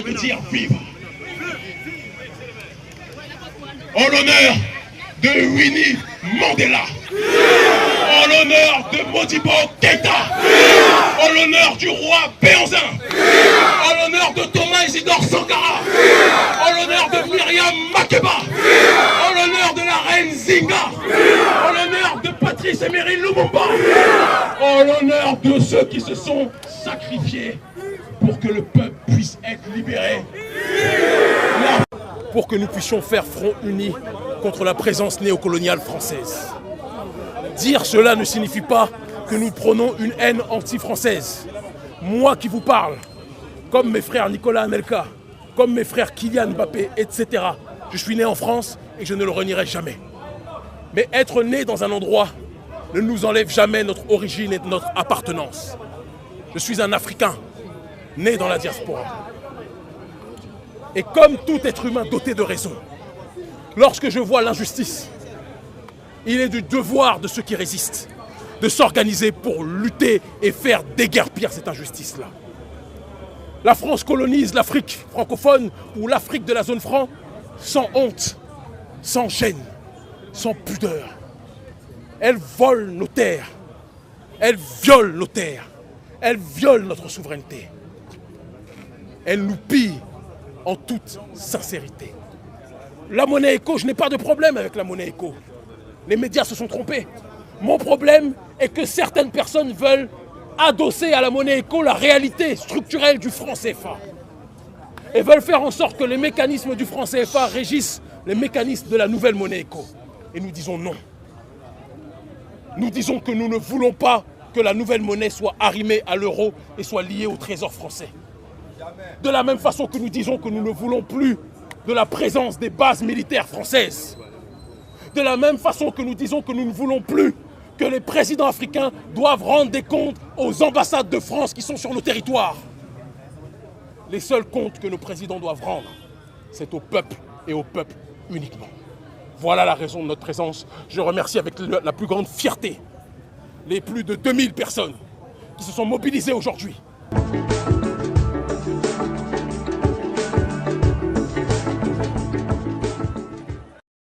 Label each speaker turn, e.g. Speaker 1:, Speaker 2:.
Speaker 1: de dire vive. En l'honneur de Winnie Mandela, en l'honneur de Modibo Keïta, en l'honneur du roi Béhanzin, en l'honneur de Thomas Isidore Sankara, en l'honneur de Myriam Makeba, en l'honneur de la reine Zinga, en l'honneur de Patrice Emery Lumumba, en l'honneur de ceux qui se sont sacrifiés pour que le peuple puisse être libéré.
Speaker 2: Pour que nous puissions faire front uni contre la présence néocoloniale française. Dire cela ne signifie pas que nous prônons une haine anti-française. Moi qui vous parle, comme mes frères Nicolas Anelka, comme mes frères Kylian Mbappé, etc. Je suis né en France et je ne le renierai jamais. Mais être né dans un endroit ne nous enlève jamais notre origine et notre appartenance. Je suis un Africain, né dans la diaspora. Et comme tout être humain doté de raison, lorsque je vois l'injustice, il est du devoir de ceux qui résistent de s'organiser pour lutter et faire déguerpir cette injustice-là. La France colonise l'Afrique francophone ou l'Afrique de la zone franc sans honte, sans gêne, sans pudeur. Elle vole nos terres, elle viole nos terres, elle viole notre souveraineté. Elle nous pille en toute sincérité. La monnaie éco, je n'ai pas de problème avec la monnaie éco. Les médias se sont trompés. Mon problème est que certaines personnes veulent adosser à la monnaie éco la réalité structurelle du franc CFA. Et veulent faire en sorte que les mécanismes du franc CFA régissent les mécanismes de la nouvelle monnaie éco. Et nous disons non. Nous disons que nous ne voulons pas que la nouvelle monnaie soit arrimée à l'euro et soit liée au trésor français. De la même façon que nous disons que nous ne voulons plus de la présence des bases militaires françaises. De la même façon que nous disons que nous ne voulons plus que les présidents africains doivent rendre des comptes aux ambassades de France qui sont sur nos territoires. Les seuls comptes que nos présidents doivent rendre, c'est au peuple et au peuple uniquement. Voilà la raison de notre présence. Je remercie avec la plus grande fierté les plus de 2000 personnes qui se sont mobilisées aujourd'hui.